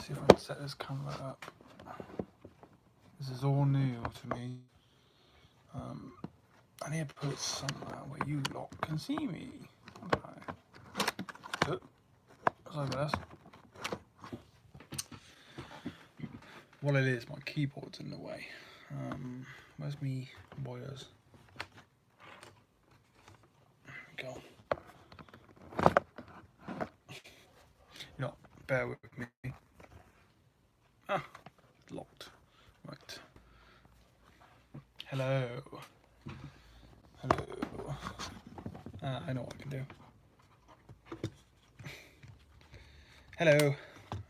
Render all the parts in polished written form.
see if I can set this camera up. This is all new to me. I need to put it somewhere where you lot can see me. Good. Sorry about this. What it is, my keyboard's in the way. Where's me wires? There we go. You know, bear with me. Ah, it's locked. Right. Hello. Hello. I know what I can do. Hello.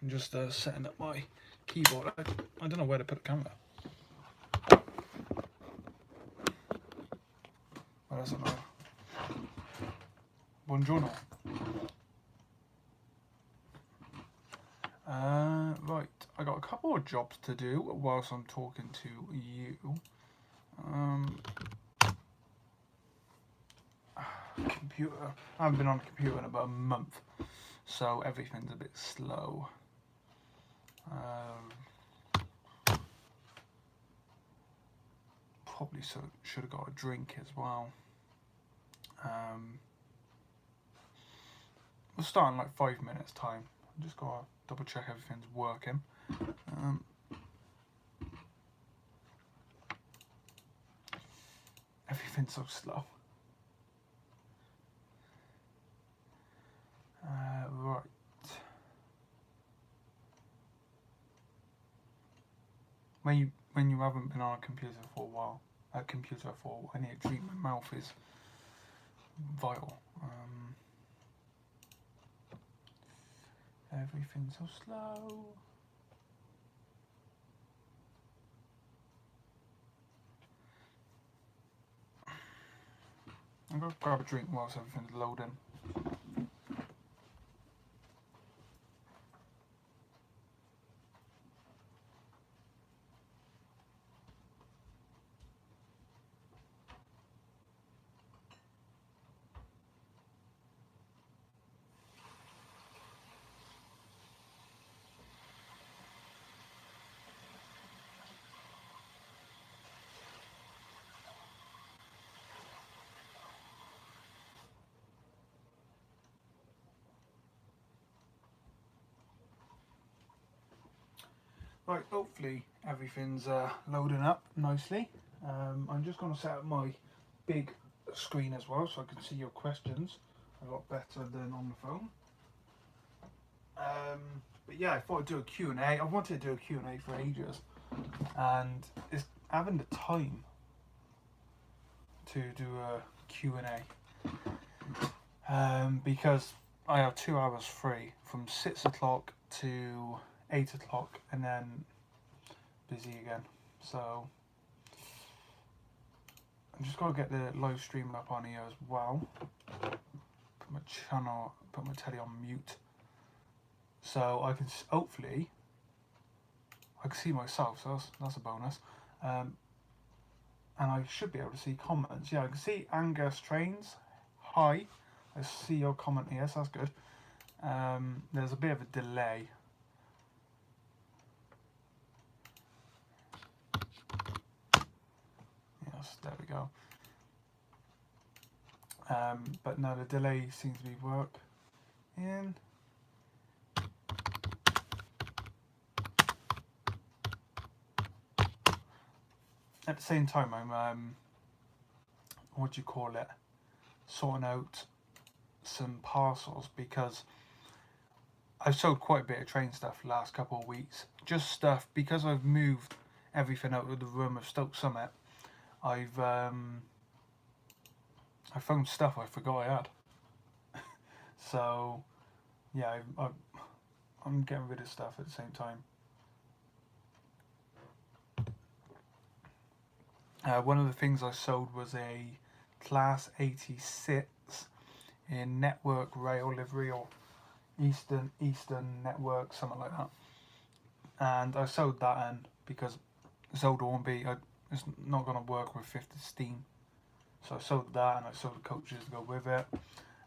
I'm just setting up my keyboard. I don't know where to put the camera. Oh, that's annoying. Buongiorno. Right, I got a couple of jobs to do whilst I'm talking to you. Computer. I haven't been on a computer in about a month, so everything's a bit slow. Probably should have got a drink as well. We'll start in like 5 minutes time. I just gotta double check everything's working. Everything's so slow. Right. When you haven't been on a computer for a while, I need a drink. My mouth is vital. Everything's so slow. I'm gonna grab a drink whilst everything's loading. Right, hopefully everything's loading up nicely. I'm just going to set up my big screen as well so I can see your questions a lot better than on the phone. But yeah, I thought I'd do a Q&A. I wanted to do a Q&A for ages, and it's having the time to do a Q&A because I have 2 hours free from 6 o'clock to 8 o'clock and then busy again. So I'm just going to get the live stream up on here as well. Put my channel, put my telly on mute, so I can hopefully I can see myself. So that's a bonus. And I should be able to see comments. Yeah, I can see Angus Trains. Hi, I see your comment here, so that's good. There's a bit of a delay. Yes, there we go. But no, the delay seems to be working. At the same time, I'm what do you call it? Sorting out some parcels because I've sold quite a bit of train stuff the last couple of weeks. Just stuff because I've moved everything out of the room of Stoke Summit. I found stuff I forgot I had. So yeah, I'm getting rid of stuff at the same time. One of the things I sold was a Class 86 in Network Rail livery, or Eastern Network, something like that. And I sold that in because it's old Hornby. It's not going to work with 50 steam. So I sold that, and I sold the coaches to go with it.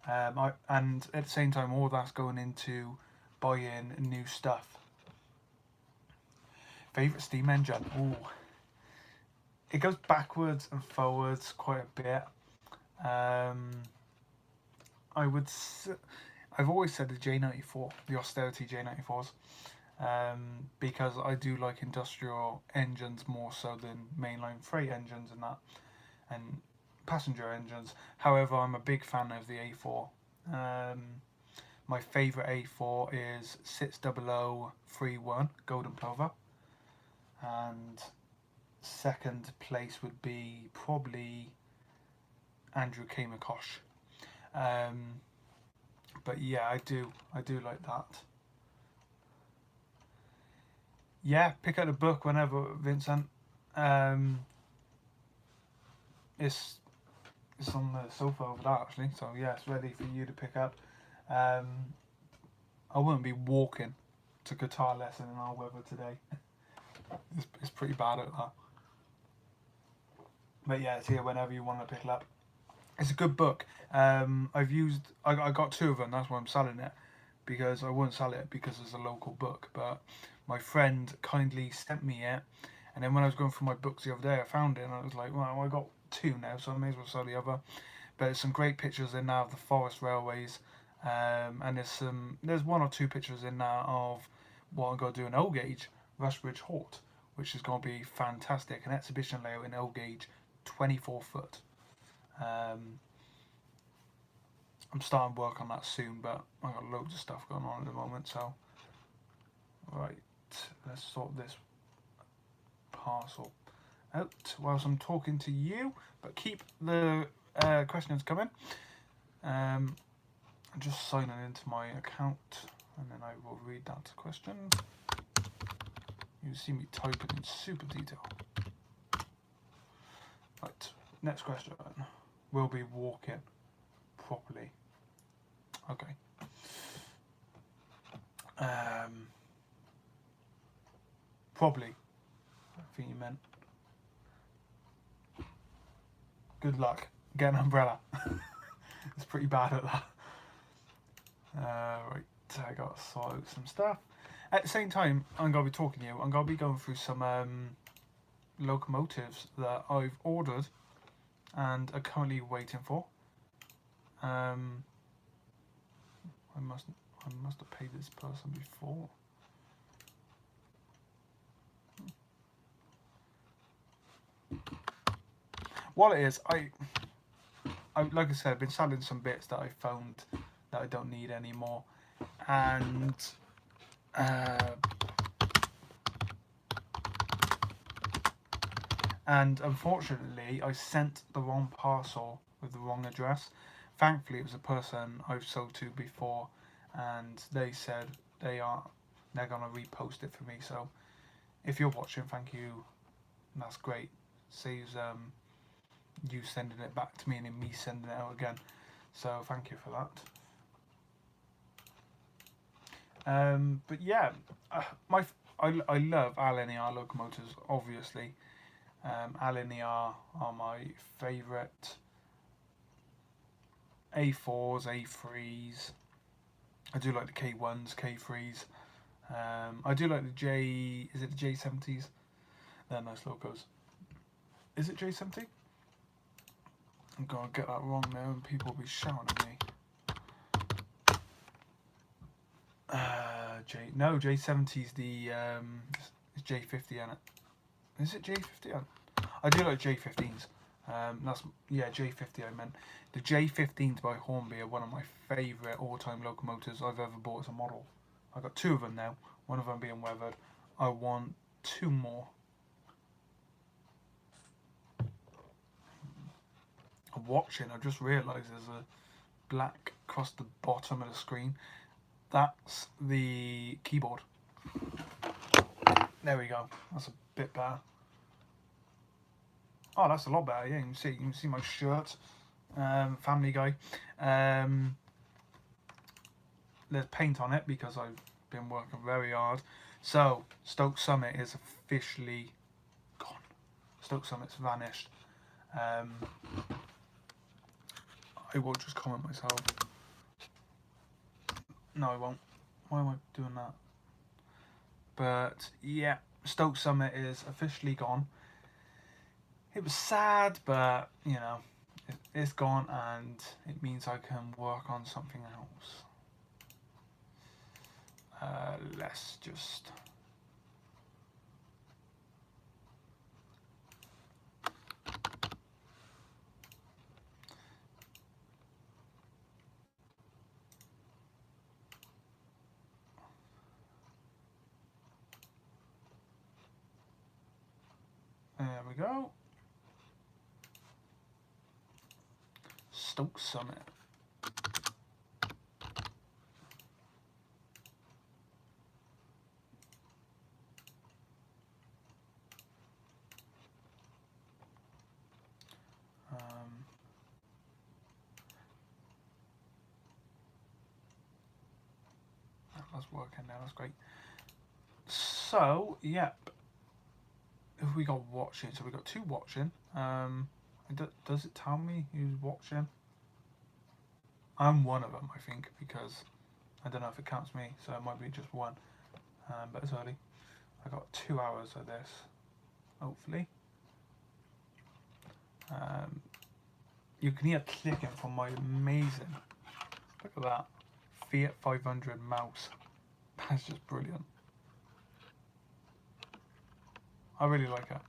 And at the same time, all that's going into buying new stuff Favourite steam engine? Ooh. It goes backwards and forwards quite a bit. I've always said the J94, the austerity J94s, because I do like industrial engines more so than mainline freight engines and that, and passenger engines. However, I'm a big fan of the A4. My favourite A4 is 60031 Golden Plover, and second place would be probably Andrew K. McCosh. But yeah, I do like that. Yeah, pick out a book whenever, Vincent. It's on the sofa over there actually, so yeah, it's ready for you to pick up. I wouldn't be walking to guitar lesson in our weather today. It's pretty bad at that. But yeah, it's here whenever you want to pick it up. It's a good book. I got two of them. That's why I'm selling it, because I wouldn't sell it because it's a local book. But my friend kindly sent me it, and then when I was going through my books the other day, I found it, and I was like, well, I got two now, so I may as well sell the other. But there's some great pictures in there of the forest railways, and there's one or two pictures in there of what I'm going to do in Old Gauge, Rushbridge Halt, which is going to be fantastic. An exhibition layout in Old Gauge, 24 foot. I'm starting work on that soon, but I've got loads of stuff going on at the moment, so right, let's sort this parcel out whilst I'm talking to you, but keep the questions coming. I'm just signing into my account, and then I will read that question. You see me typing in super detail. Right, next question. Will be walking properly. Okay. Probably. I think you meant. Good luck. Get an umbrella. It's pretty bad at that. Right, I got to sort out some stuff. At the same time, I'm going to be talking to you. I'm going to be going through some locomotives that I've ordered and are currently waiting for. I must have paid this person before. What it is, I like I said, I've been selling some bits that I found that I don't need anymore, and unfortunately I sent the wrong parcel with the wrong address. Thankfully it was a person I've sold to before, and they said they're gonna repost it for me. So if you're watching, thank you. That's great. Saves you sending it back to me and then me sending it out again. So thank you for that. But yeah, I love LNER locomotives, obviously. LNER are my favourite. A4s, A3s. I do like the K1s, K3s. I do like the is it the J70s? They're nice logos. Is it J70? I'm going to get that wrong now and people will be shouting at me. No, J70's the it's J50 in it. Is it J50? I do like J15s. That's J50 I meant. The J15s by Hornby are one of my favourite all-time locomotives I've ever bought as a model. I've got two of them now, one of them being weathered. I want two more. I'm watching, I just realised there's a black across the bottom of the screen. That's the keyboard. There we go, that's a bit better. Oh, that's a lot better. Yeah, you can see my shirt. Family Guy. There's paint on it because I've been working very hard. So Stoke Summit is officially gone. Stoke Summit's vanished. I will just comment myself. No, I won't. Why am I doing that? But yeah, Stoke Summit is officially gone. It was sad, but you know, it's gone, and it means I can work on something else. Let's just. There we go. Stoke Summit. That's working now. That's great. So, yep. Who we got watching? So we got 2 watching. Does it tell me who's watching? I'm one of them, I think, because I don't know if it counts me, so it might be just 1. But it's early. I got 2 hours of this, hopefully. You can hear clicking from my amazing. Look at that, Fiat 500 mouse. That's just brilliant. I really like it.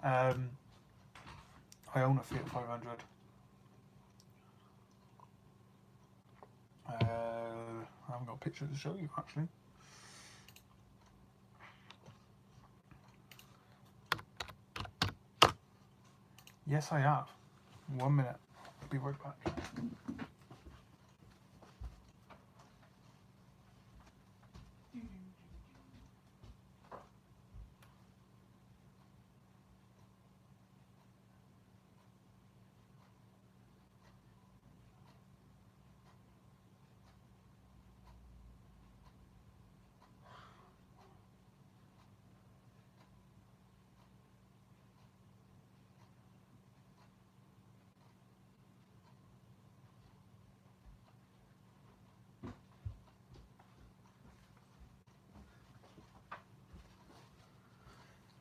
I own a Fiat 500. I haven't got a picture to show you actually. Yes, I have. 1 minute. I'll be right back.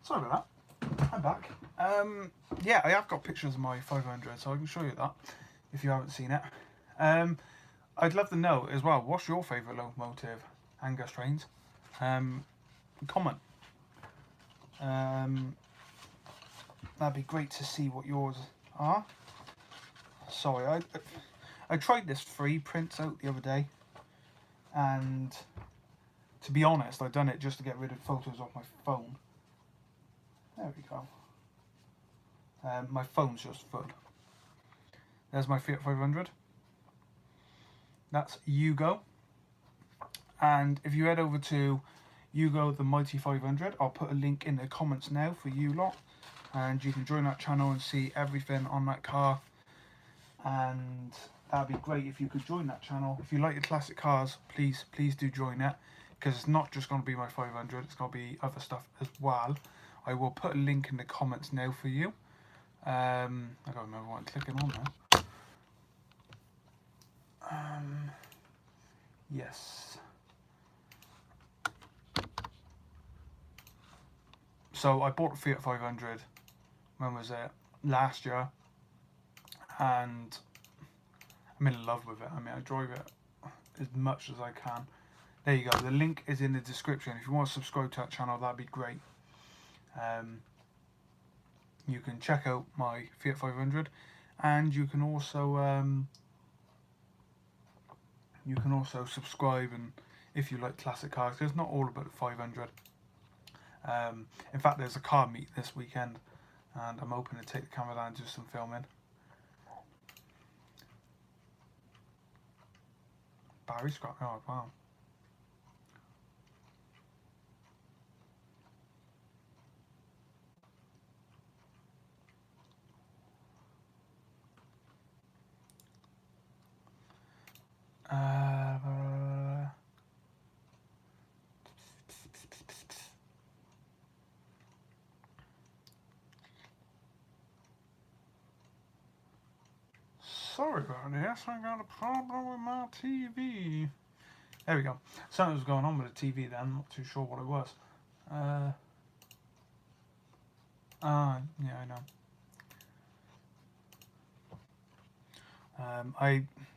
Sorry about that. I'm back. Yeah, I have got pictures of my 500, so I can show you that if you haven't seen it. I'd love to know as well, what's your favourite locomotive and gas trains? Comment. That'd be great to see what yours are. Sorry, I tried this free printout the other day, and to be honest, I've done it just to get rid of photos off my phone. There we go. My phone's just full. There's my Fiat 500. That's Yugo. And if you head over to Yugo the Mighty 500, I'll put a link in the comments now for you lot. And you can join that channel and see everything on that car. And that'd be great if you could join that channel. If you like your classic cars, please do join it. Because it's not just going to be my 500, it's going to be other stuff as well. I will put a link in the comments now for you. I don't remember what I'm clicking on now. Yes. So I bought a Fiat 500, when was it? Last year. And I'm in love with it. I mean, I drive it as much as I can. There you go. The link is in the description. If you want to subscribe to that channel, that'd be great. You can check out my Fiat 500, and you can also subscribe, and if you like classic cars, because it's not all about the 500. In fact, there's a car meet this weekend, and I'm hoping to take the camera down and do some filming. Battery scrapyard, wow. Sorry about this, I got a problem with my TV. There we go. Something was going on with the TV then, I'm not too sure what it was. Yeah, I know.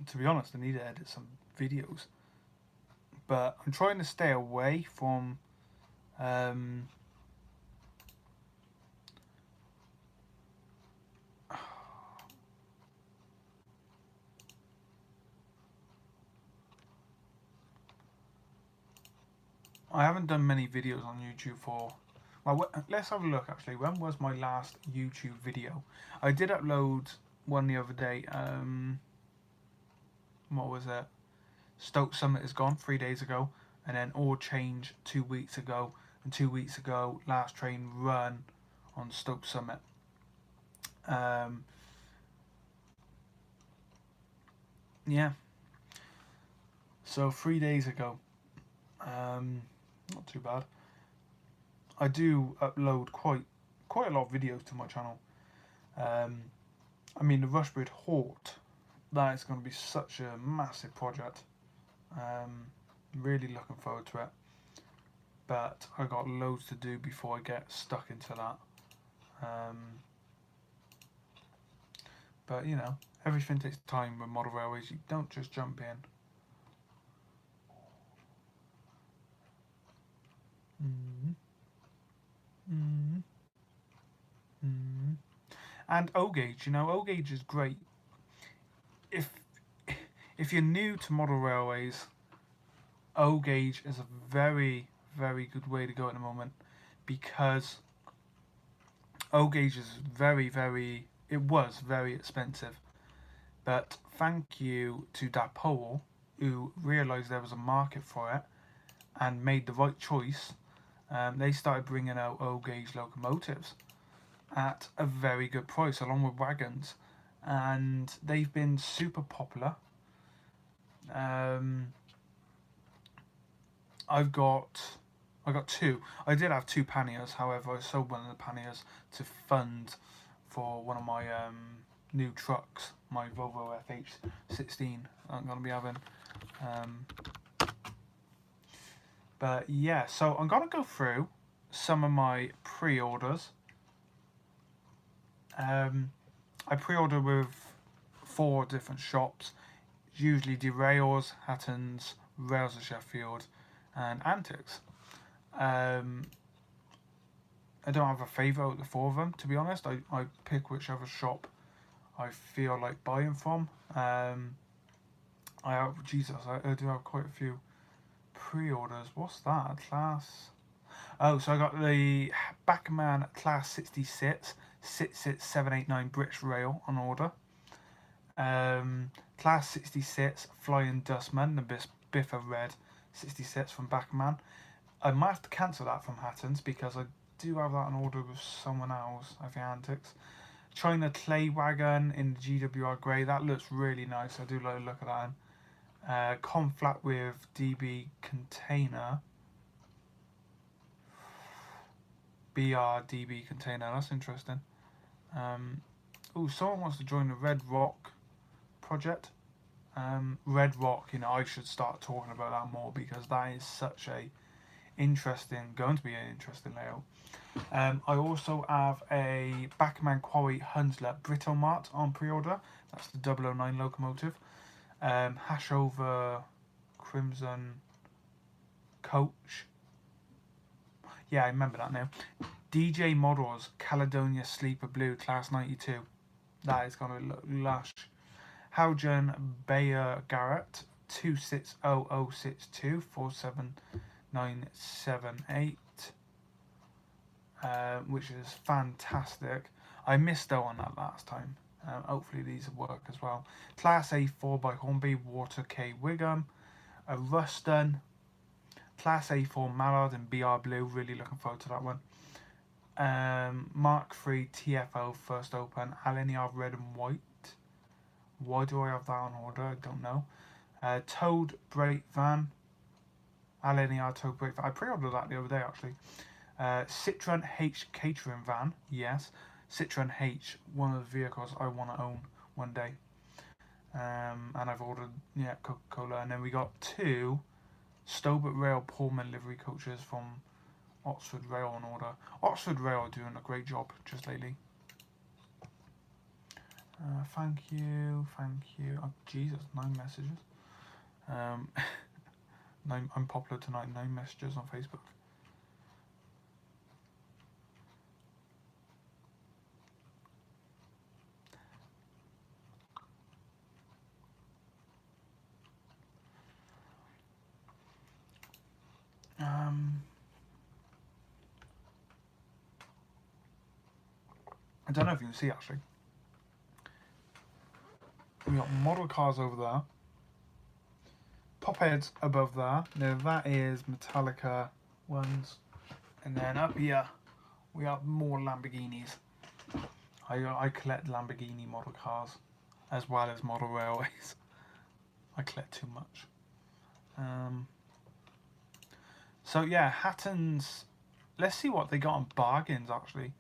To be honest, I need to edit some videos, but I'm trying to stay away from. Um, I haven't done many videos on YouTube for. Well, let's have a look. Actually, when was my last YouTube video? I did upload one the other day. What was it? Stoke Summit is gone 3 days ago, and then All Change 2 weeks ago, and 2 weeks ago last train run on Stoke Summit. Um, yeah, so 3 days ago. Not too bad. I do upload quite a lot of videos to my channel. Um, I mean the Rushbridge Hort, that is going to be such a massive project. Really looking forward to it. But I got loads to do before I get stuck into that. But you know, everything takes time with model railways. You don't just jump in. Mm-hmm. Mm-hmm. Mm-hmm. And O gauge, you know, O gauge is great. If if you're new to model railways, O gauge is a very very good way to go at the moment, because O gauge is it was very expensive. But thank you to Dapol, who realised there was a market for it and made the right choice. They started bringing out O gauge locomotives at a very good price, along with wagons, and they've been super popular. Um, I've got I got two. I did have two panniers, however, I sold one of the panniers to fund for one of my new trucks, my Volvo FH16 I'm going to be having. Um, but yeah, so I'm going to go through some of my pre-orders. I pre-order with 4 different shops, usually Derails, Hattons, Rails of Sheffield, and Antics. Um, I don't have a favourite of the 4 of them, to be honest. I pick whichever shop I feel like buying from. I do have quite a few pre-orders. What's that? Class. Oh, so I got the Backman Class 66 66789 British Rail on order. Class 66 Flying Dustman, the Biffa Red 66 from Backman. I might have to cancel that from Hattons because I do have that on order with someone else, I think Antics. China Clay Wagon in the GWR Grey, that looks really nice. I do like the look of that. Conflat with DB Container. BRDB Container, that's interesting. Someone wants to join the Red Rock project. Red Rock, you know, I should start talking about that more because that is such a going to be an interesting layout. I also have a Backman Quarry Hunslet Britomart on pre-order. That's the 009 locomotive. Hashover Crimson Coach. Yeah, I remember that now. DJ Models Caledonia Sleeper Blue Class 92. That is going to look lush. Haugen Bayer Garrett 260062 47978, which is fantastic. I missed out on that last time. Hopefully these will work as well. Class A4 by Hornby Water K Wigham. A Ruston. Class A4 Mallard in BR Blue. Really looking forward to that one. Mark III TFO First Open. Alenia Red and White. Why do I have that on order? I don't know. Toad Brake Van. Alenia Toad Brake Van. I pre-ordered that the other day actually. Citroen H Catering Van. Yes. Citroen H. One of the vehicles I want to own one day. And I've ordered Coca-Cola. And then we got 2 Stobart Rail Pullman livery coaches from Oxford Rail on order. Oxford Rail are doing a great job just lately. Thank you. Oh, Jesus, 9 messages. 9, I'm popular tonight. 9 messages on Facebook. I don't know if you can see actually. We got model cars over there. Pop heads above there. Now that is Metallica ones. And then up here we have more Lamborghinis. I collect Lamborghini model cars as well as model railways. I collect too much. So yeah, Hatton's. Let's see what they got on bargains actually.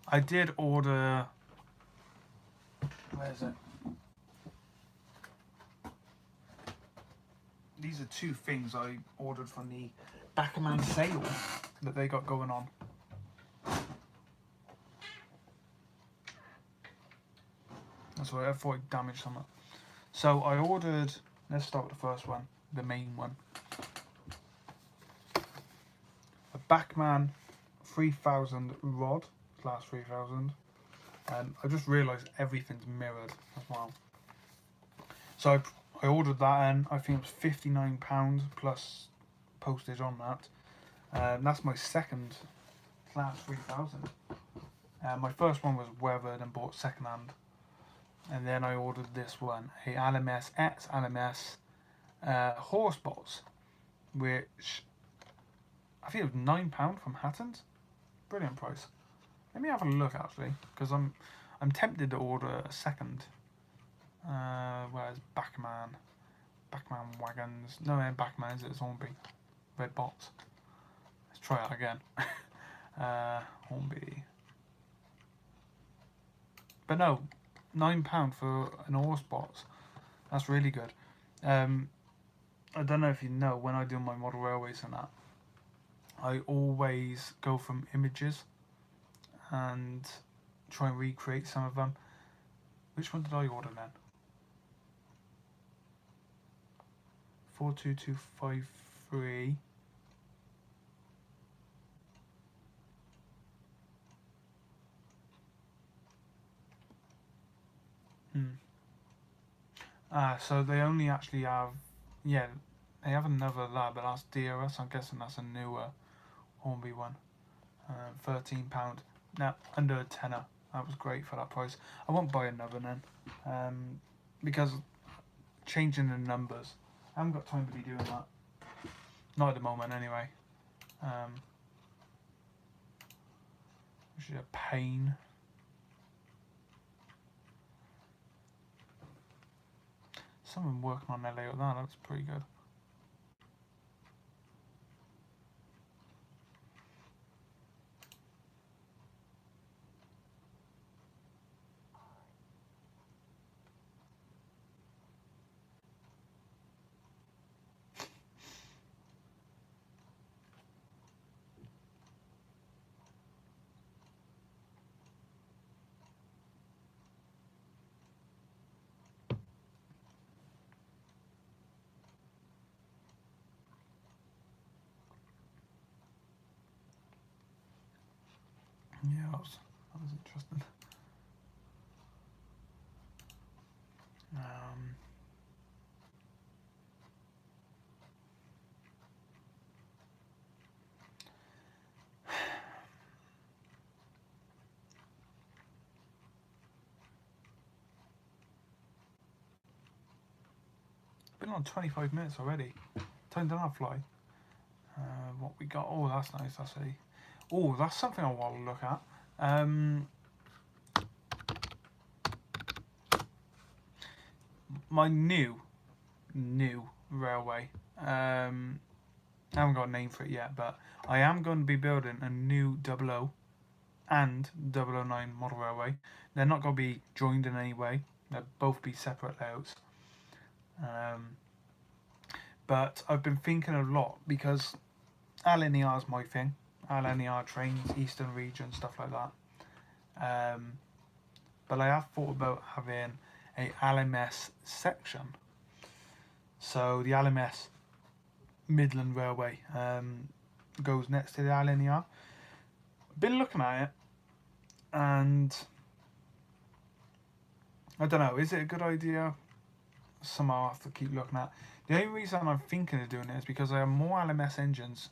I did order. Where is it? These are 2 things I ordered from the Backerman sale that they got going on. That's why I thought I damaged something. So I ordered. Let's start with the first one, the main one. A Backerman 3000 rod, class 3000. I just realised everything's mirrored as well. So I ordered that and I think it was £59 plus postage on that. That's my second class 3000. My first one was weathered and bought second hand. And then I ordered this one, a LMS X LMS horse box, which I think it was £9 from Hatton's. Brilliant price. Let me have a look actually, because I'm tempted to order a second. Where's Backerman wagons? No, Backerman is it Hornby? Red box. Let's try that again. Hornby. But no, £9 for an horse box. That's really good. I don't know if you know, when I do my model railways and that, I always go from images and try and recreate some of them. Which one did I order then? 42253. So they only actually have, yeah, they have another lab, but that's dearer, so I'm guessing that's a newer Hornby one. £13. Now, under a tenner. That was great for that price. I won't buy another then, because changing the numbers, I haven't got time to be doing that. Not at the moment, anyway. Which is a pain. Someone working on that layout. That looks pretty good. Yeah, that was interesting. Been on 25 minutes already. Time down that fly. What we got? Oh, that's nice. That's a. Oh, that's something I want to look at. My new railway. I haven't got a name for it yet, but I am going to be building a new 00 and 009 model railway. They're not going to be joined in any way. They'll both be separate layouts. But I've been thinking a lot because linear is my thing. LNER trains, Eastern Region, stuff like that. But I have thought about having a LMS section. So the LMS Midland Railway goes next to the LNER. Been looking at it, and I don't know, is it a good idea? Somehow I have to keep looking at. The only reason I'm thinking of doing it is because I have more LMS engines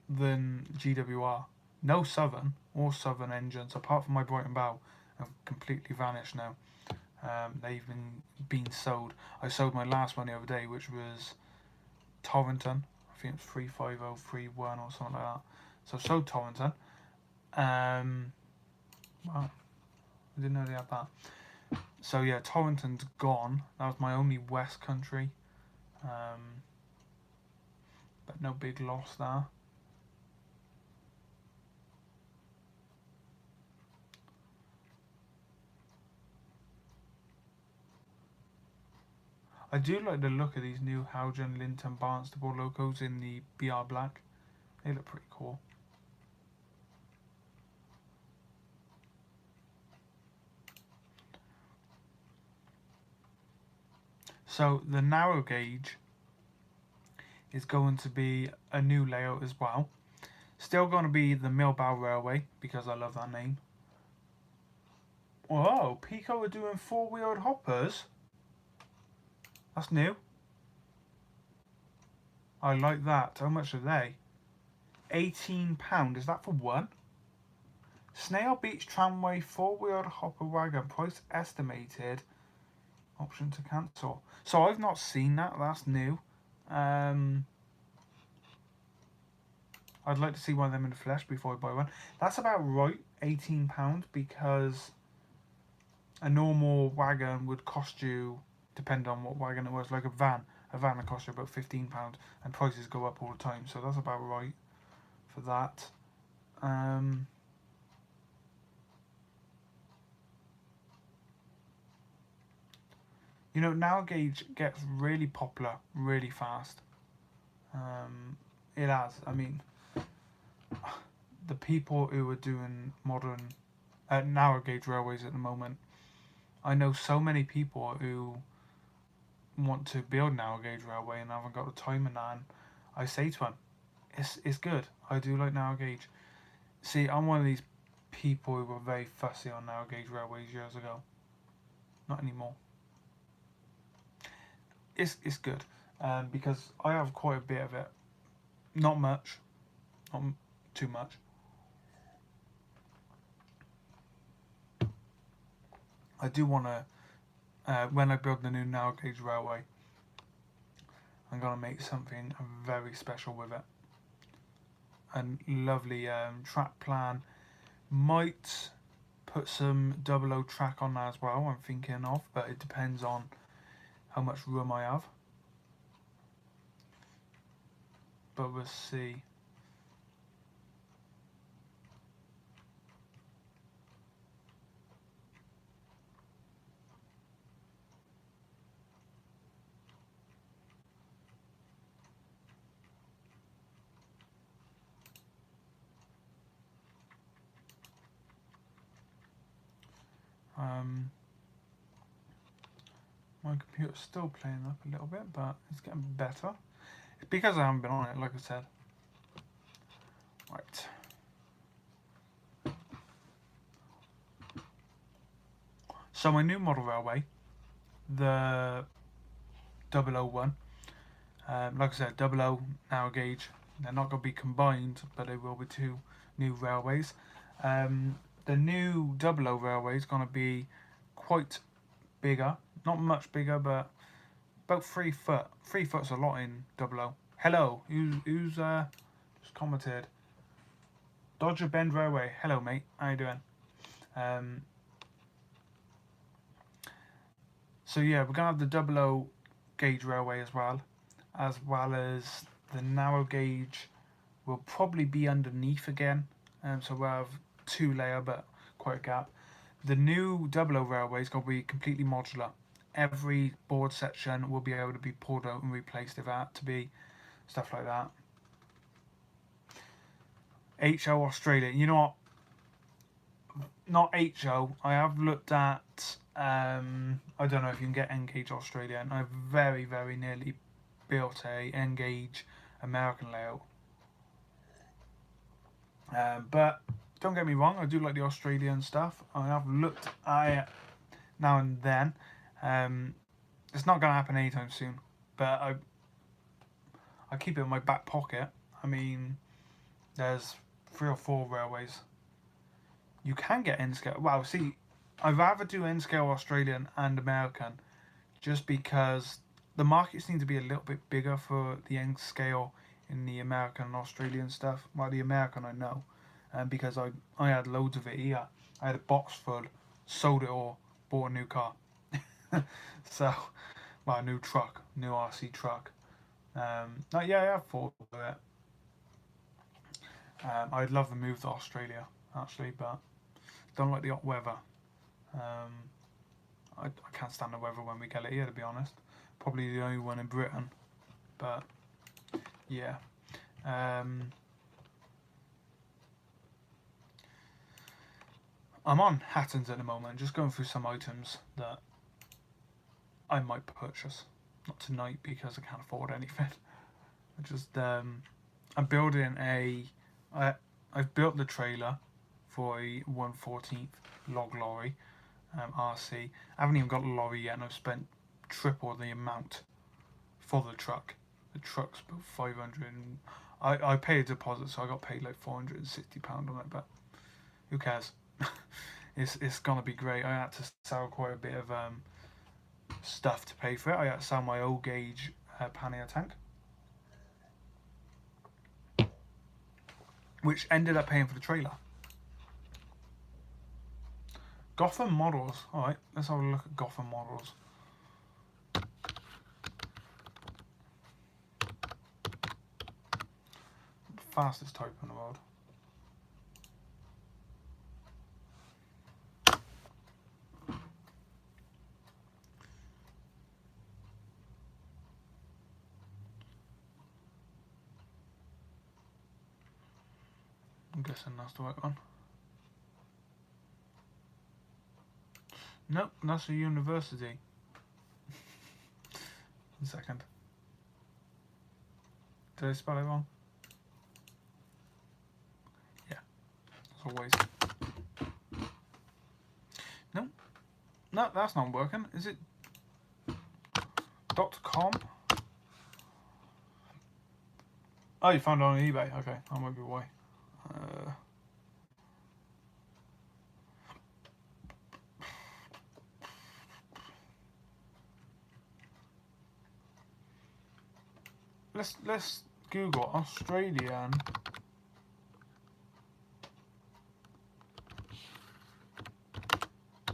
than GWR. No Southern or Southern engines, apart from my Brighton Bow, have completely vanished now. They've been sold. I sold my last one the other day, which was Torrington. I think it's 35031 or something like that. So I sold Torrington. Wow, I didn't know they had that. So yeah, Torrington's gone. That was my only West Country. But no big loss there. I do like the look of these new Howden, Linton, Barnstable logos in the BR Black. They look pretty cool. So the narrow gauge is going to be a new layout as well. Still going to be the Millbow Railway, because I love that name. Whoa, Pico are doing four-wheeled hoppers. That's new. I like that. How much are they? £18. Is that for one? Snail Beach Tramway four-wheeled hopper wagon. Price estimated. Option to cancel. So I've not seen that. That's new. I'd like to see one of them in the flesh before I buy one. That's about right, £18, because a normal wagon would cost you, depending on what wagon it was, like a van. A van would cost you about £15, and prices go up all the time. So that's about right for that. You know, narrow gauge gets really popular really fast. It has. I mean, the people who are doing modern narrow gauge railways at the moment, I know so many people who want to build narrow gauge railway and haven't got the time and that. And I say to them, it's good. I do like narrow gauge. See, I'm one of these people who were very fussy on narrow gauge railways years ago. Not anymore. It's good, because I have quite a bit of it. Not much, not too much. I do want to, when I build the new narrow gauge railway, I'm going to make something very special with it. A lovely track plan. Might put some 00 track on that as well, I'm thinking of, but it depends on how much room I have. But we'll see. My computer's still playing up a little bit, but it's getting better. It's because I haven't been on it, like I said. Right. So my new model railway, the 001, like I said, 00 narrow gauge. They're not going to be combined, but they will be two new railways. The new 00 railway is going to be quite bigger, not much bigger, but about 3 foot. 3 foot's a lot in 00. Hello, who's just commented? Dodger Bend Railway. Hello, mate. How you doing? So yeah, we're gonna have the 00 gauge railway as well as the narrow gauge will probably be underneath again. So we'll have 2 layer, but quite a gap. The new 00 railway is going to be completely modular. Every board section will be able to be pulled out and replaced if that to be, stuff like that. HO Australia. You know what? Not HO. I have looked at. I don't know if you can get N-Gauge Australia, and I very, very nearly built a N-Gauge American layout. But don't get me wrong, I do like the Australian stuff. I have looked at it now and then. It's not going to happen anytime soon, but I keep it in my back pocket. I mean, there's 3 or 4 railways. You can get N-scale. Well, see, I'd rather do N-scale Australian and American, just because the markets need to be a little bit bigger for the N-scale in the American and Australian stuff. Well, the American I know, because I had loads of it here. I had a box full, sold it all, bought a new car. So, well, a new truck, new RC truck. Yeah, I have thought of it. I'd love to move to Australia, actually, but don't like the hot weather. I can't stand the weather when we get it here, to be honest. Probably the only one in Britain, but yeah. I'm on Hatton's at the moment, just going through some items that I might purchase. Not tonight because I can't afford anything. I'm building I've built the trailer for a 1/14 log lorry, RC. I haven't even got the lorry yet, and I've spent triple the amount for the truck. The truck's about 500. I paid a deposit, so I got paid like £460 on it, but who cares? It's gonna be great. I had to sell quite a bit of stuff to pay for it. I had to sell my old gauge pannier tank, which ended up paying for the trailer. Gotham models. Alright, let's have a look at Gotham models. Fastest type in the world. I'm guessing that's the right one. Nope, that's a university. 1 second. Did I spell it wrong? Yeah, as always. Nope. No, that's not working. Is it .com? Oh, you found it on eBay. Okay, that might be why. Let's Google Australian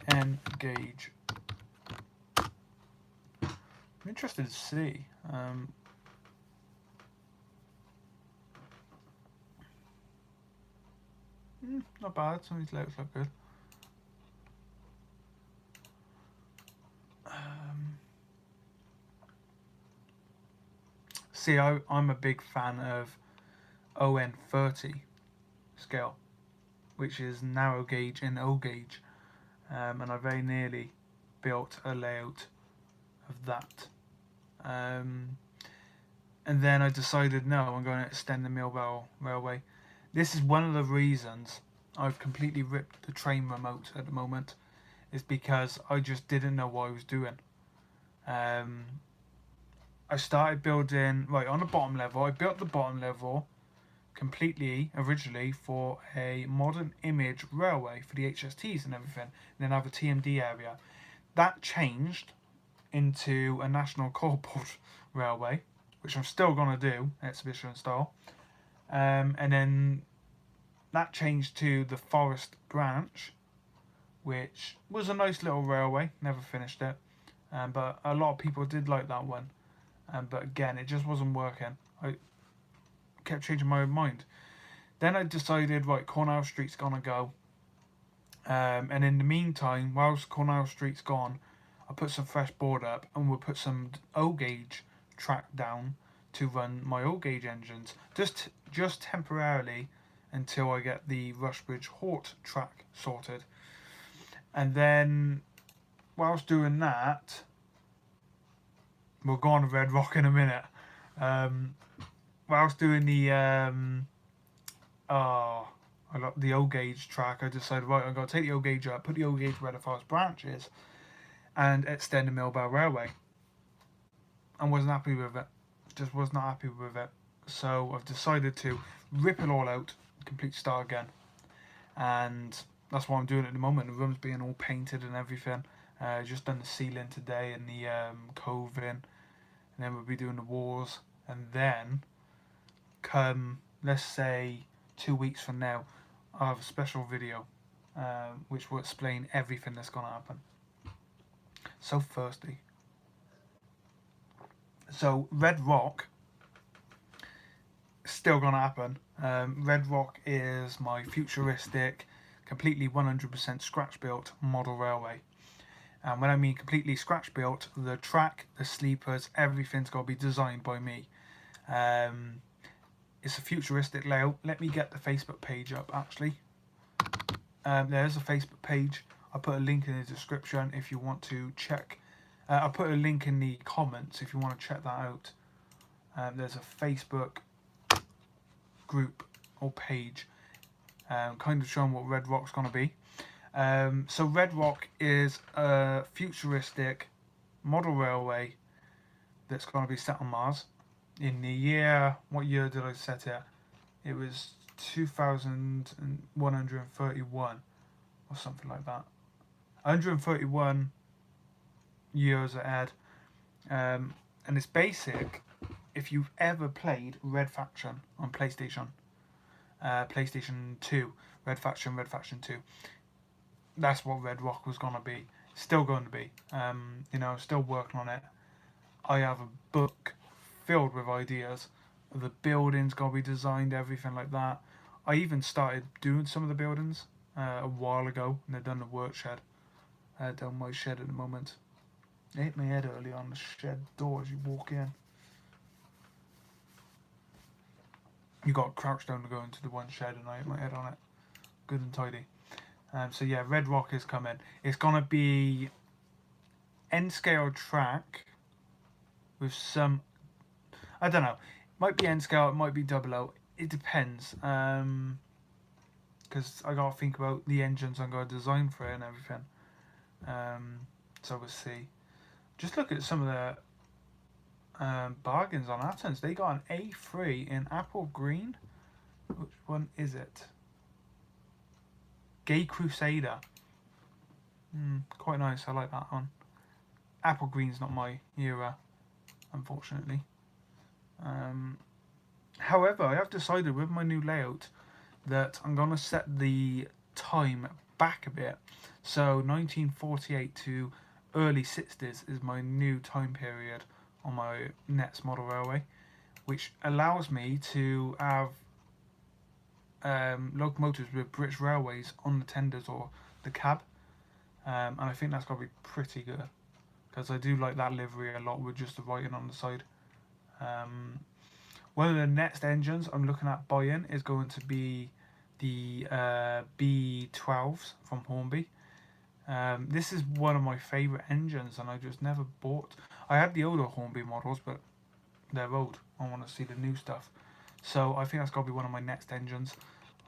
N-Gauge. I'm interested to see. Not bad. Some of these layouts look good. See, I'm a big fan of ON30 scale, which is narrow gauge and O gauge, and I very nearly built a layout of that. And then I decided, no, I'm going to extend the Millvale Railway. This is one of the reasons I've completely ripped the train remote at the moment, is because I just didn't know what I was doing. I started building, right, on the bottom level. I built the bottom level completely originally for a modern image railway for the HSTs and everything, and then I have a TMD area. That changed into a national corporate railway, which I'm still going to do, exhibition style. And then that changed to the Forest branch, which was a nice little railway, never finished it. But a lot of people did like that one. But again, it just wasn't working. I kept changing my mind. Then I decided, right, Cornwall Street's gonna go. And in the meantime, whilst Cornwall Street's gone, I put some fresh board up, and we'll put some O gauge track down to run my O gauge engines, just temporarily, until I get the Rushbridge Hort track sorted. And then whilst doing that, we'll go on to Red Rock in a minute. Whilst doing the the O gauge track, I decided, right, I'm going to take the O gauge up, put the O gauge where the fast branches, and extend the Millbell Railway. I wasn't happy with it. Just was not happy with it. So I've decided to rip it all out, complete start again. And that's what I'm doing at the moment. The room's being all painted and everything. Just done the ceiling today and the coving. And then we'll be doing the walls. And then, come, let's say, 2 weeks from now, I'll have a special video which will explain everything that's going to happen. So thirsty. So Red Rock is still going to happen. Red Rock is my futuristic, completely 100% scratch built model railway. And when I mean completely scratch built, the track, the sleepers, everything's got to be designed by me. It's a futuristic layout. Let me get the Facebook page up actually. There's a Facebook page. I'll put a link in the description if you want to check. I'll put a link in the comments if you want to check that out. There's a Facebook group or page kind of showing what Red Rock's going to be. So Red Rock is a futuristic model railway that's going to be set on Mars in the year, what year did I set it? It was 2131 or something like that. 131 years ahead. And it's basic if you've ever played Red Faction on PlayStation. PlayStation 2. Red Faction 2. That's what Red Rock was going to be. Still going to be. Still working on it. I have a book filled with ideas. The buildings got to be designed, everything like that. I even started doing some of the buildings a while ago, and they've done the work shed. Down my shed at the moment. I hit my head early on the shed door as you walk in. You got to crouch down to go into the one shed, and I hit my head on it. Good and tidy. So yeah, Red Rock is coming. It's gonna be N-scale track with some, I don't know, might be N-scale, it might be 00. It depends. Because I gotta think about the engines I'm gonna design for it and everything. So we'll see. Just look at some of the bargains on Athens. They got an A3 in apple green. Which one is it? Gay Crusader. Quite nice. I like that one. Apple green's not my era, unfortunately. However, I have decided with my new layout that I'm going to set the time back a bit. So 1948 to early 60s is my new time period on my next model railway, which allows me to have locomotives with British Railways on the tenders or the cab, and I think that's going to be pretty good because I do like that livery a lot with just the writing on the side. One of the next engines I'm looking at buying is going to be the B12s from Hornby. This is one of my favourite engines, and I just never bought. I had the older Hornby models, but they're old. I want to see the new stuff. So I think that's got to be one of my next engines.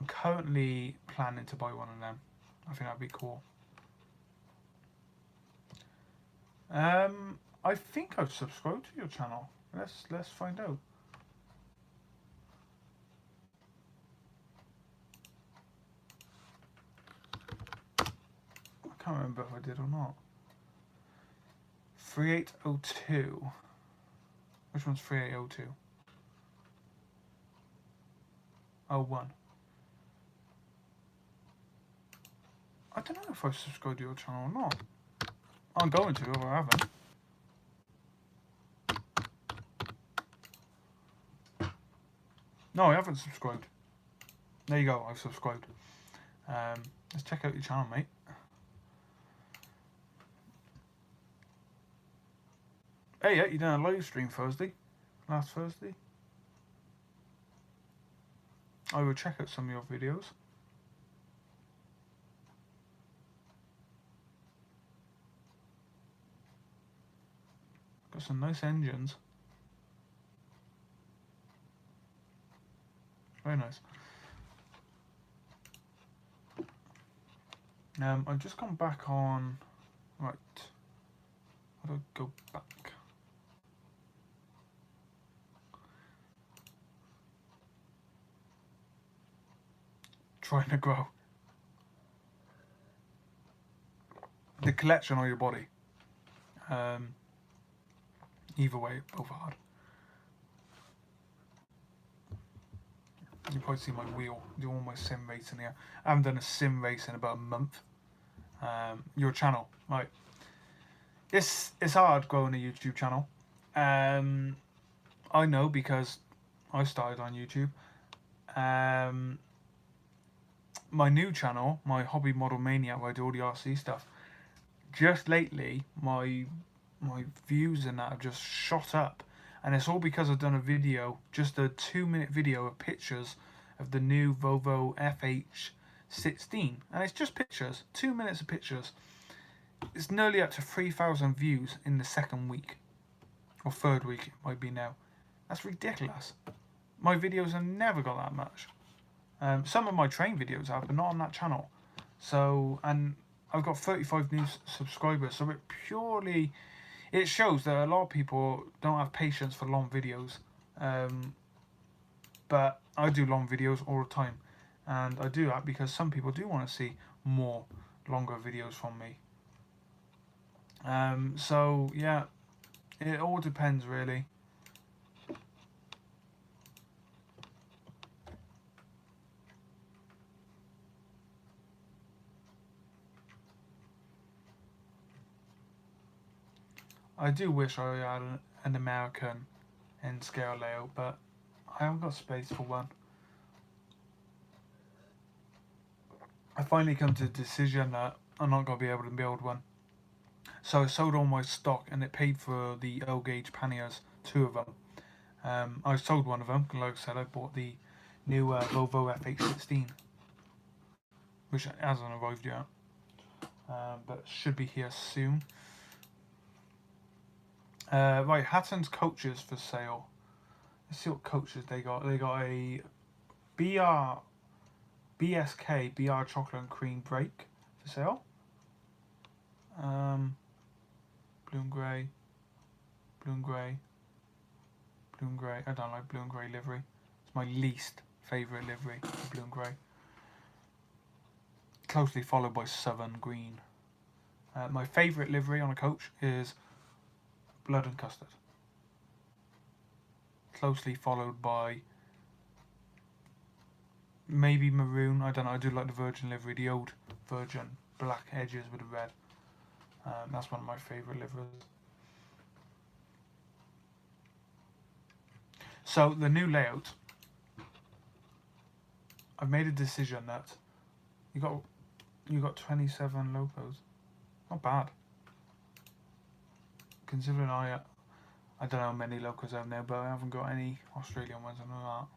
I'm currently planning to buy one of them. I think that'd be cool. I think I've subscribed to your channel. Let's find out. I can't remember if I did or not. 3802. Which one's 3802? 01. I don't know if I've subscribed to your channel or not. I'm going to, or I haven't. No, I haven't subscribed. There you go, I've subscribed. Let's check out your channel, mate. Hey, yeah, you done a live stream Thursday? Last Thursday? I will check out some of your videos. Got some nice engines. Very nice. I've just gone back on. Right. How do I go back? Trying to grow. The collection or your body. Either way, both are hard. You probably see my wheel, do all my sim racing here. I haven't done a sim race in about a month. Your channel, right? It's hard growing a YouTube channel. I know because I started on YouTube. My new channel, my Hobby Model Mania, where I do all the RC stuff. Just lately, my views and that have just shot up, and it's all because I've done a video, just a 2-minute video of pictures of the new Volvo FH16, and it's just pictures, 2 minutes of pictures. It's nearly up to 3,000 views in the second week, or third week it might be now. That's ridiculous. My videos have never got that much. Some of my train videos have, but not on that channel. So, and I've got 35 new subscribers, so it shows that a lot of people don't have patience for long videos. But I do long videos all the time, and I do that because some people do want to see more longer videos from me. So yeah, it all depends really. I do wish I had an American in scale layout, but I haven't got space for one. I finally come to the decision that I'm not going to be able to build one. So I sold all my stock and it paid for the L-gauge panniers, 2 of them. I sold one of them, like I said, I bought the new Volvo FH16, which hasn't arrived yet, but should be here soon. Right, Hatton's coaches for sale. Let's see what coaches they got. They got a BSK BR chocolate and cream brake for sale. Blue and grey, blue and grey, blue and grey. I don't like blue and grey livery. It's my least favourite livery, blue and grey. Closely followed by southern green. My favourite livery on a coach is blood and custard. Closely followed by maybe maroon. I don't know. I do like the Virgin livery, the old Virgin black edges with the red. That's one of my favourite liveries. So the new layout, I've made a decision that you got 27 locos. Not bad. Considering I don't know how many locos I have now, but I haven't got any Australian ones. I know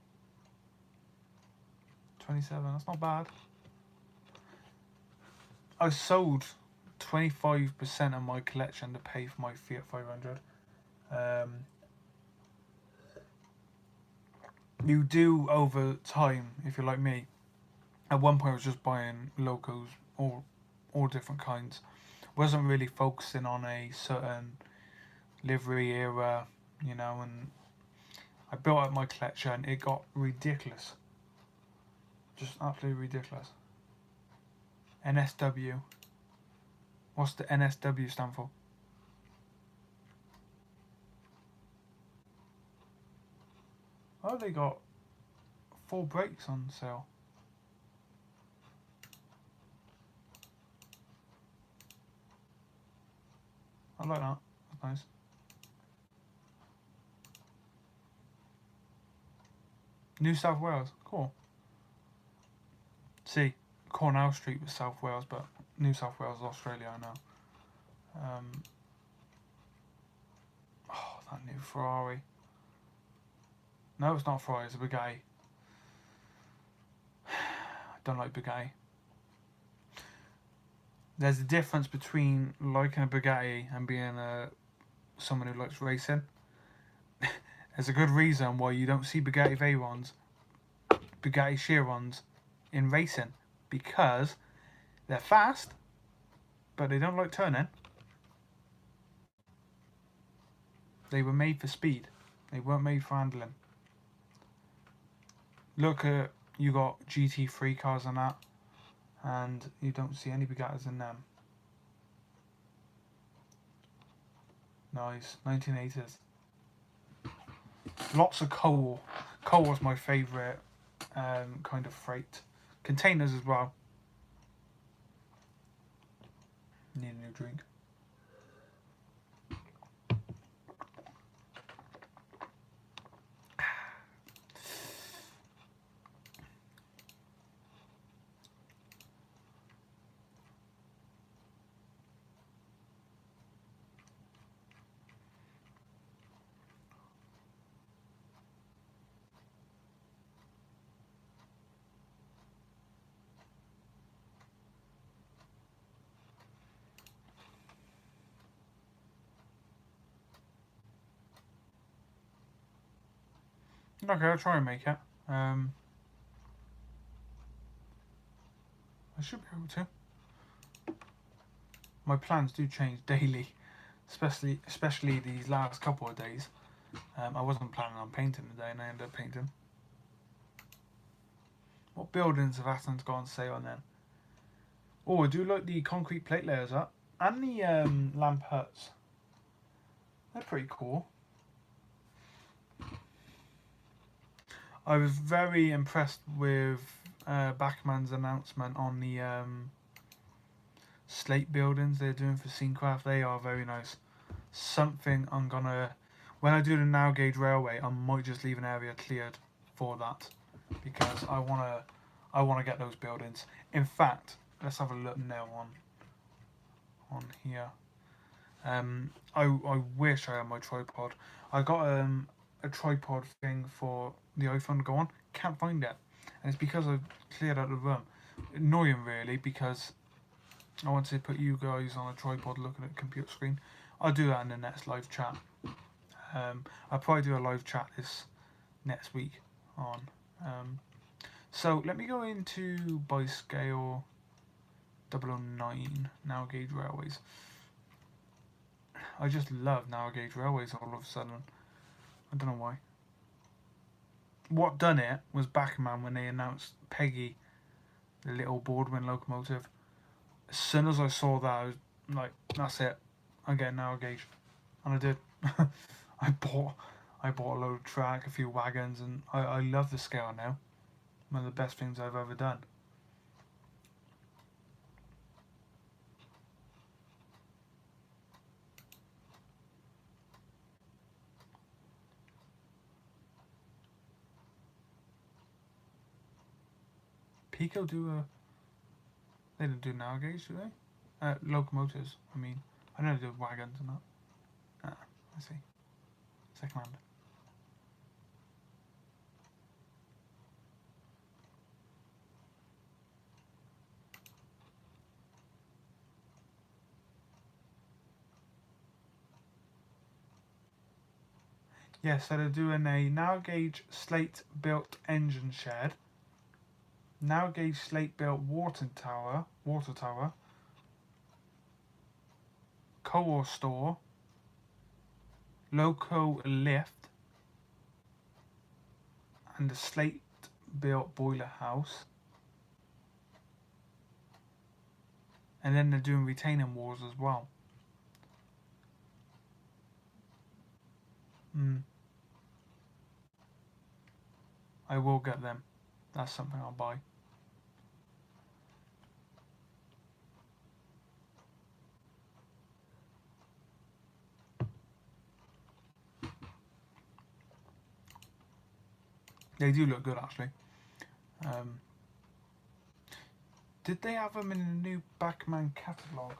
that. 27. That's not bad. I sold 25% of my collection to pay for my Fiat 500. You do over time, if you're like me. At one point I was just buying locos, all different kinds. Wasn't really focusing on a certain livery era, you know, and I built up my collection. It got ridiculous. Just absolutely ridiculous. NSW. What's the NSW stand for? Oh, they got 4 brakes on sale. I like that. That's nice. New South Wales. Cool. See, Cornell Street was South Wales, but New South Wales, Australia, I know. Oh, that new Ferrari. No, it's not Ferrari, it's a Bugatti. Don't like Bugatti. There's a difference between liking a Bugatti and being someone who likes racing. There's a good reason why you don't see Bugatti Veyrons, Bugatti Chiron's in racing, because they're fast, but they don't like turning. They were made for speed. They weren't made for handling. Look at, you got GT3 cars and that, and you don't see any Bugattis in them. Nice, 1980s. Lots of coal. Coal was my favourite kind of freight. Containers as well. Need a new drink. Okay, I'll try and make it. I should be able to. My plans do change daily, especially these last couple of days. I wasn't planning on painting today, and I ended up painting. What buildings have Athens got on sale then? Oh, I do like the concrete plate layers up, and the lamp huts. They're pretty cool. I was very impressed with Backman's announcement on the slate buildings they're doing for Scenecraft. They are very nice. Something I'm gonna, when I do the now gauge railway, I might just leave an area cleared for that, because I wanna get those buildings. In fact, let's have a look now on here. I wish I had my tripod. I got a tripod thing for the iPhone to go on. Can't find it, and it's because I've cleared out the room. Annoying really, because I want to put you guys on a tripod looking at the computer screen. I'll do that in the next live chat. I'll probably do a live chat this next week on. So let me go into by scale 009 now gauge railways. I just love now gauge railways all of a sudden. I don't know why. What done it was Backerman when they announced Peggy, the little Boardman locomotive. As soon as I saw that, I was like, that's it. I'm getting now gauge. And I did. I bought a load of track, a few wagons, and I love the scale now. One of the best things I've ever done. Pico they don't do now gauge, do they? Locomotives, I mean. I know they do wagons and that. I see. Second hand. Yes, so they're doing a now gauge slate built engine shed, now gauge slate built water tower, co-ore store, loco lift, and a slate built boiler house. And then they're doing retaining walls as well. I will get them. That's something I'll buy. They do look good, actually. Did they have them in the new Backman catalogue?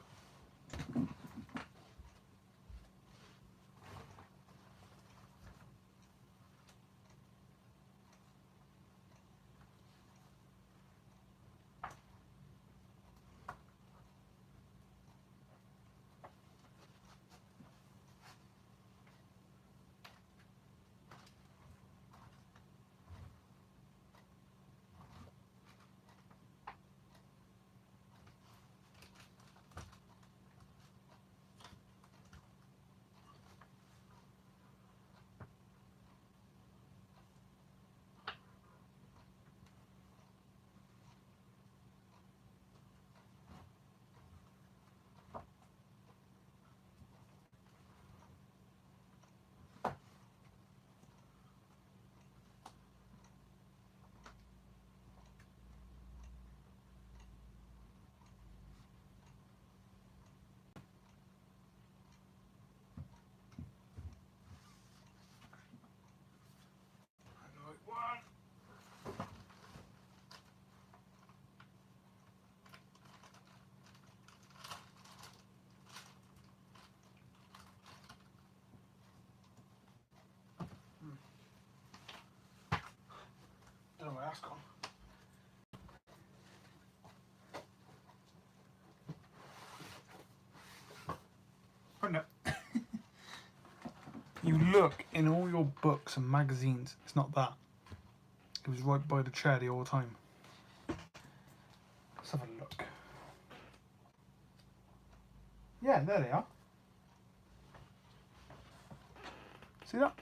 that's gone. Oh no. You look in all your books and magazines, it's not that. It was right by the chair the whole time. Let's have a look. Yeah, there they are. See that?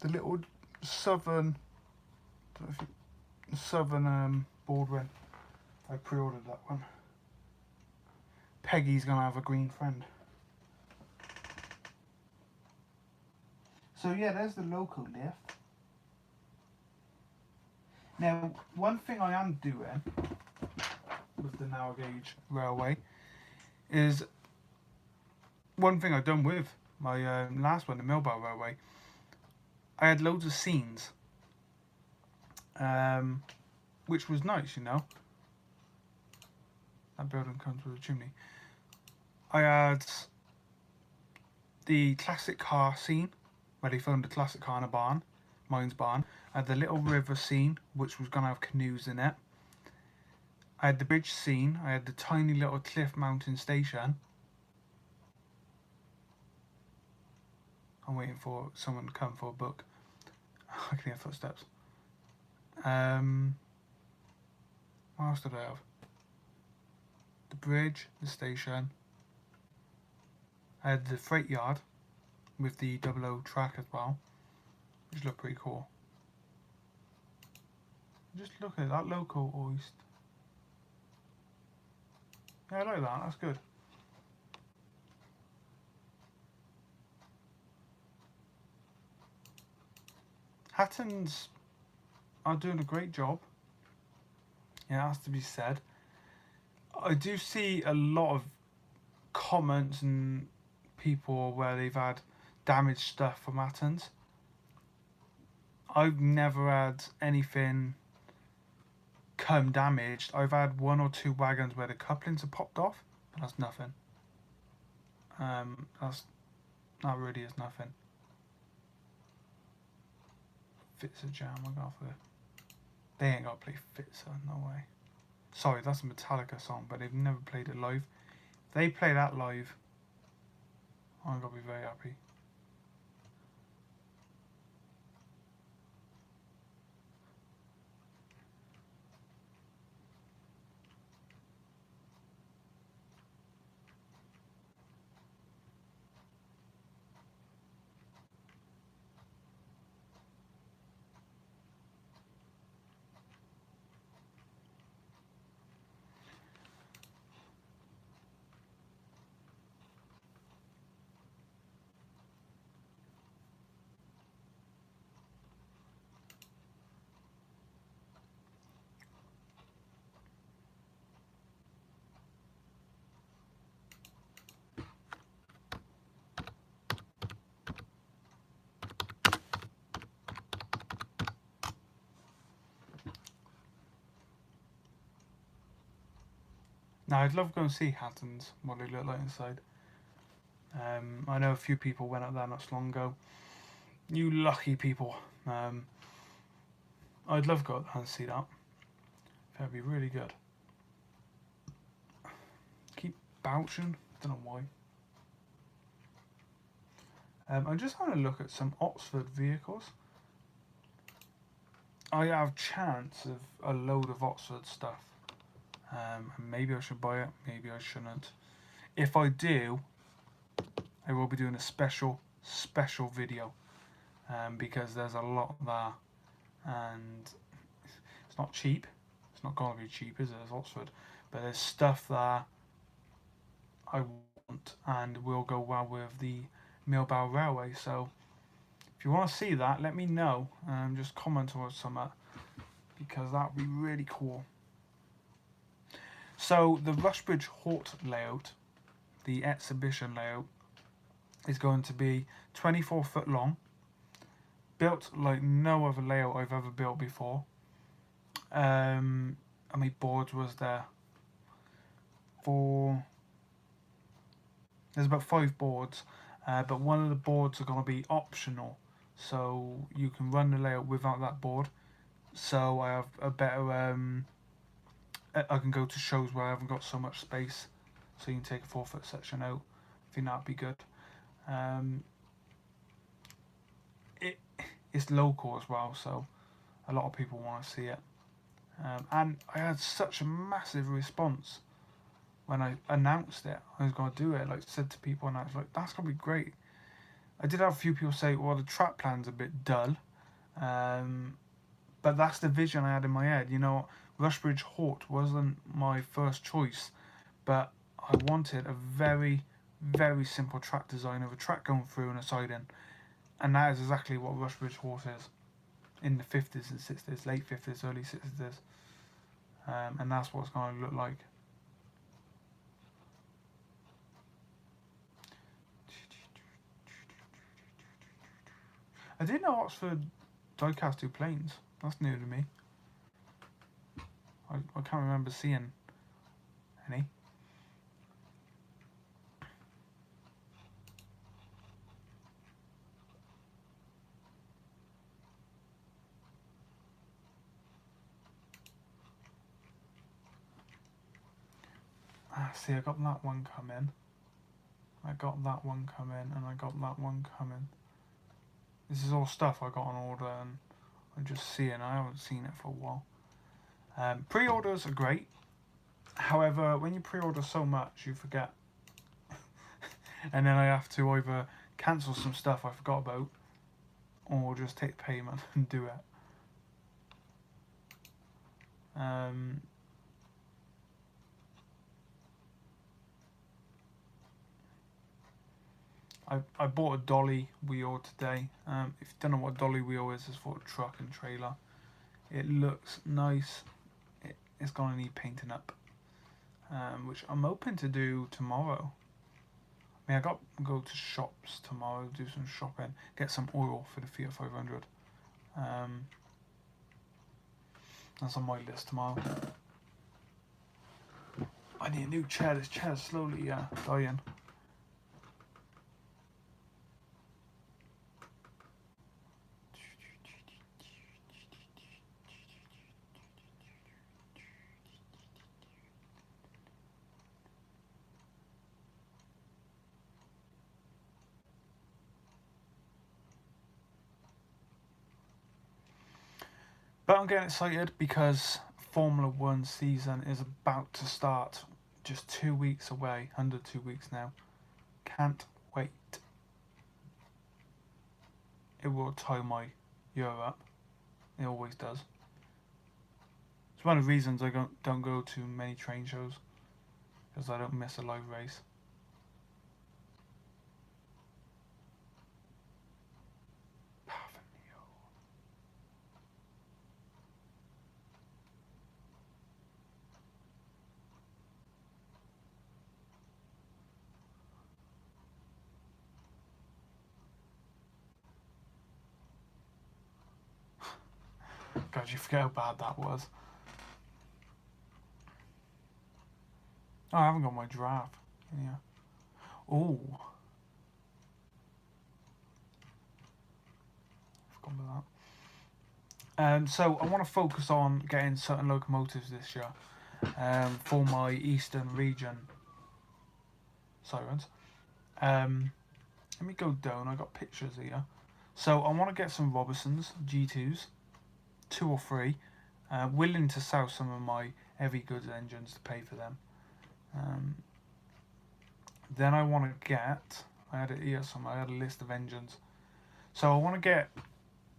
The little southern Baldwin. I pre-ordered that one. Peggy's gonna have a green friend. So yeah, there's the local lift. Now, one thing I am doing with the narrow gauge railway is one thing I've done with my last one, the Millbow Railway. I had loads of scenes, which was nice, you know. That building comes with a chimney. I had the classic car scene, where they filmed a classic car in a barn, mine's barn. I had the little river scene, which was going to have canoes in it. I had the bridge scene. I had the tiny little cliff mountain station. I'm waiting for someone to come for a book. I can hear footsteps. What else did I have? The bridge, the station. I had the freight yard with the 00 track as well, which looked pretty cool. Just look at that local oyster. Yeah, I like that. That's good. Hattons are doing a great job. Yeah, it has to be said. I do see a lot of comments and people where they've had damaged stuff from Hattons. I've never had anything come damaged. I've had 1 or 2 wagons where the couplings have popped off, but that's nothing. That really is nothing. Fitzer jam, I got for it. They ain't got to play Fitzer, no way. Sorry, that's a Metallica song, but they've never played it live. If they play that live, I'm gonna be very happy. Now, I'd love to go and see Hattons, what they look like inside. I know a few people went up there not so long ago. You lucky people. I'd love to go up there and see that. That'd be really good. Keep bouncing, don't know why. I'm just having a look at some Oxford vehicles. I have chance of a load of Oxford stuff. Maybe I should buy it, maybe I shouldn't. If I do, I will be doing a special video, because there's a lot there, and it's not cheap. It's not going to be cheap, is it, as Oxford? But there's stuff that I want and will go well with the Millbow Railway. So if you want to see that, let me know. Just comment or something, because that would be really cool. So the Rushbridge Hort layout, the exhibition layout, is going to be 24 foot long, built like no other layout I've ever built before. How many boards was there? There's about 5 boards, but one of the boards are going to be optional. so you can run the layout without that board. So I have a better I can go to shows where I haven't got so much space, so you can take a 4-foot section out. I think that'd be good. It's local as well, so a lot of people want to see it. And I had such a massive response when I announced it. I was going to do it. Like, said to people, and I was like, "That's gonna be great." I did have a few people say, "Well, the track plan's a bit dull," but that's the vision I had in my head. You know, Rushbridge Hort wasn't my first choice, but I wanted a very, very simple track design of a track going through and a siding, and that is exactly what Rushbridge Hort is in the 50s and 60s, late 50s, early 60s, and that's what it's going to look like. I didn't know Oxford diecast do planes. That's new to me. I can't remember seeing any. See, I got that one coming. I got that one coming, and I got that one coming. This is all stuff I got on order, and I'm just seeing. I haven't seen it for a while. Pre-orders are great. However, when you pre-order so much, you forget. And then I have to either cancel some stuff I forgot about, or just take the payment and do it. I bought a dolly wheel today. If you don't know what a dolly wheel is, it's for a truck and trailer. It looks nice. It's gonna need painting up, which I'm hoping to do tomorrow. I mean, I got to go to shops tomorrow, do some shopping, get some oil for the Fiat 500. That's on my list tomorrow. I need a new chair. This chair's slowly dying. But I'm getting excited because Formula One season is about to start. Just 2 weeks away, under 2 weeks now. Can't wait. It will tie my year up. It always does. It's one of the reasons I don't go to many train shows, because I don't miss a live race. God, you forget how bad that was. Oh, I haven't got my giraffe in here. Oh. Forgot about that. So I want to focus on getting certain locomotives this year for my eastern region sirens. Let me go down. I got pictures here. So I want to get some Robertsons G2s, 2 or 3. Willing to sell some of my heavy goods engines to pay for them. Then I want to get, I had it here somewhere, I had a list of engines. So I want to get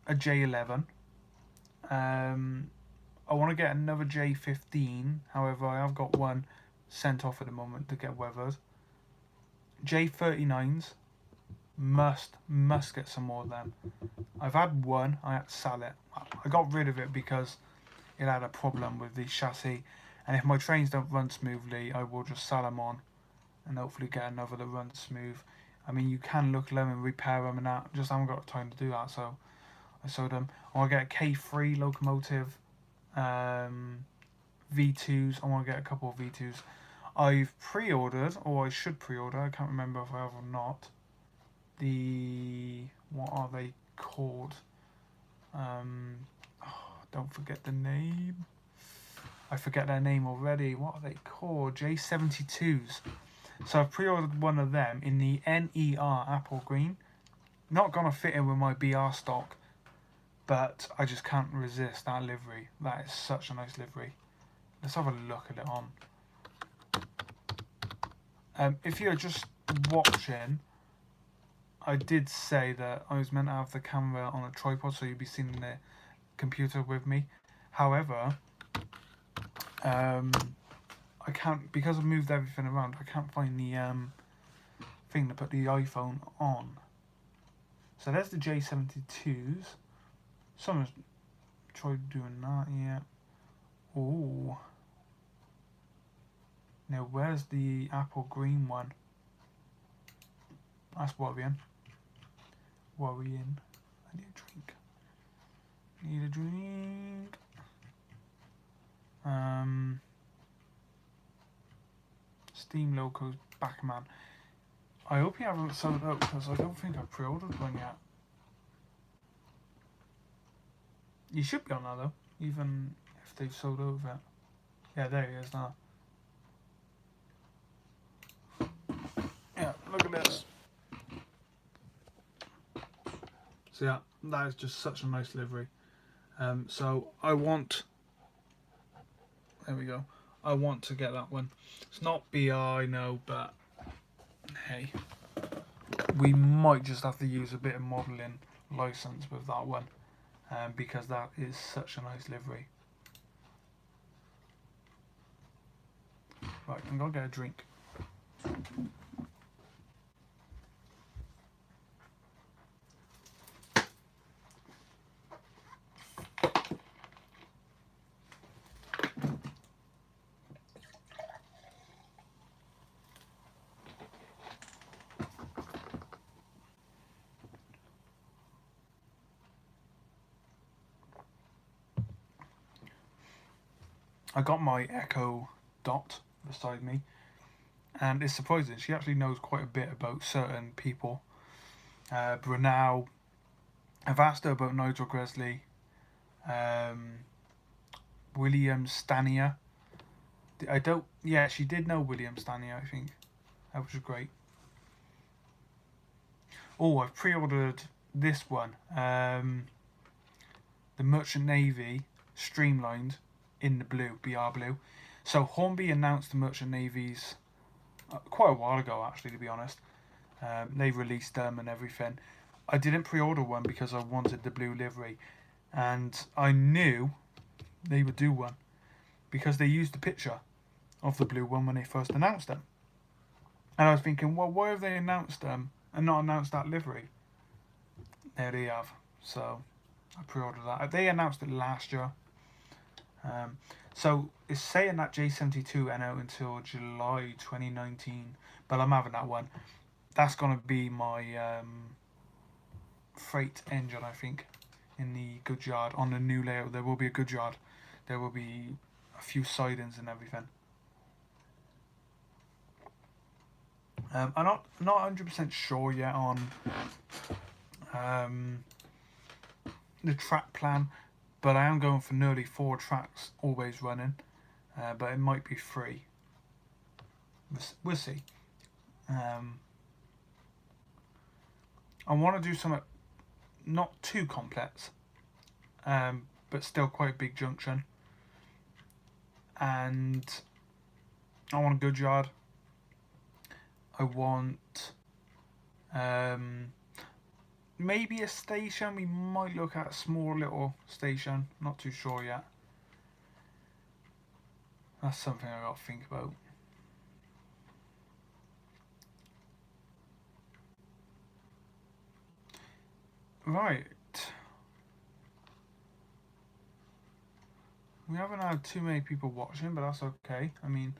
a J11. I want to get another J15. However, I have got one sent off at the moment to get weathered. J39s, must get some more of them. I've had one, I had to sell it. I got rid of it because it had a problem with the chassis, and if my trains don't run smoothly, I will just sell them on and hopefully get another that runs smooth. I mean, you can look at them and repair them and that, just haven't got time to do that, so I sold them. I want to get a K3 locomotive, V2s. I want to get a couple of V2s. I've pre-ordered, or I should pre-order, I can't remember if I have or not, what are they? called? Don't forget the name. I forget their name already. What are they called? J72s. So I've pre-ordered one of them in the NER apple green. Not gonna fit in with my BR stock, but I just can't resist that livery. That is such a nice livery. Let's have a look at it on. If you're just watching, I did say that I was meant to have the camera on a tripod, so you'd be seeing the computer with me. However, I can't, because I've moved everything around, I can't find the thing to put the iPhone on. So there's the J72s. Someone's tried doing that, yeah. Oh. Now where's the apple green one? That's worrying. Worrying. I need a drink. Need a drink. Steam locos Backman. I hope you haven't sold out, because I don't think I've pre-ordered one yet. You should be on that though, even if they've sold out of it. Yeah, there he is now. Yeah, look at this. So yeah, that is just such a nice livery. So I want, there we go, I want to get that one. It's not BR, I know, but hey, we might just have to use a bit of modelling license with that one, because that is such a nice livery. Right, I'm gonna get a drink. I got my Echo Dot beside me, and it's surprising, she actually knows quite a bit about certain people. Brunel, I've asked her about Nigel Gresley, William Stanier. Yeah, she did know William Stanier, I think, which was great. Oh, I've pre-ordered this one, the Merchant Navy Streamlined in the blue, BR blue. So Hornby announced the Merchant Navies quite a while ago, actually, to be honest. They released them and everything. I didn't pre-order one because I wanted the blue livery, and I knew they would do one because they used the picture of the blue one when they first announced them. And I was thinking, well, why have they announced them and not announced that livery? There they have. So I pre-ordered that. They announced it last year. So it's saying that J72 went out until July 2019, but I'm having that one. That's going to be my freight engine, I think, in the goods yard. On the new layout, there will be a goods yard. There will be a few sidings and everything. I'm not 100% sure yet on the track plan, but I am going for nearly 4 tracks always running, but it might be 3. We'll see. I want to do something not too complex, but still quite a big junction, and I want a goods yard. I want maybe a station. We might look at a small little station, not too sure yet. That's something I got to think about. Right. We haven't had too many people watching, but that's okay. I mean,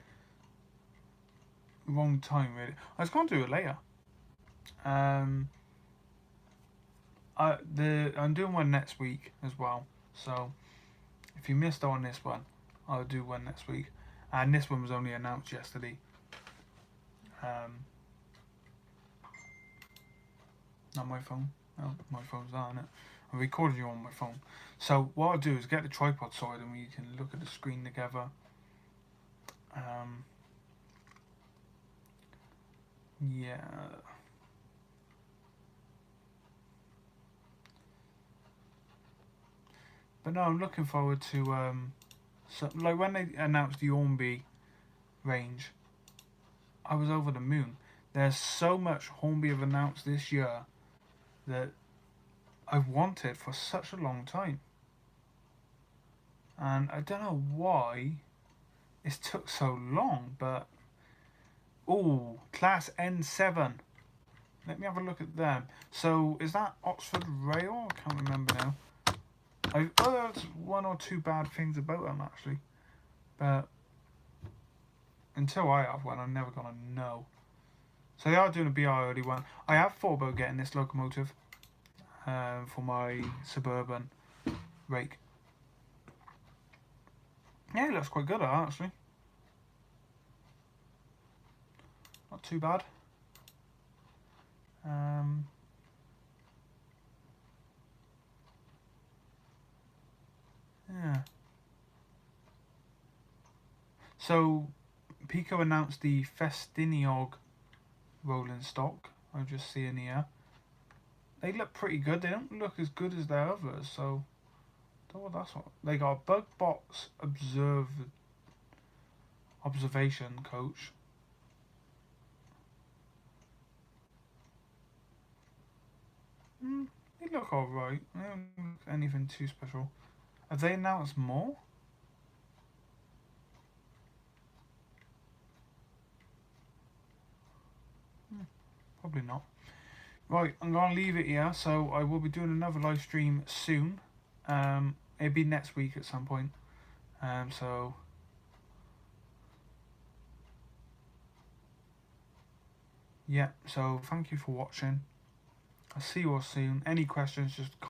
wrong time really. I was going to do it later. I'm doing one next week as well. So if you missed out on this one, I'll do one next week. And this one was only announced yesterday. Not my phone. Oh, my phone's down, isn't it? I'm recording you on my phone. So what I'll do is get the tripod sorted and we can look at the screen together. Yeah. But no, I'm looking forward to so, like when they announced the Hornby range, I was over the moon. There's so much Hornby have announced this year that I've wanted for such a long time. And I don't know why it took so long, but oh, Class N7. Let me have a look at them. So is that Oxford Rail? I can't remember now. I've heard one or two bad things about them actually, but until I have one, I'm never gonna know. So they are doing a BR early one. I have thought about getting this locomotive for my suburban rake. Yeah, it looks quite good actually. Not too bad. Yeah. So Pico announced the Festiniog rolling stock. I'm just seeing here. They look pretty good. They don't look as good as their others, so that's what they got. Bug box observation coach. They look alright. They don't look anything too special. Have they announced more? Probably not. Right, I'm going to leave it here. So I will be doing another live stream soon. It'll be next week at some point. So yeah. So thank you for watching. I'll see you all soon. Any questions, just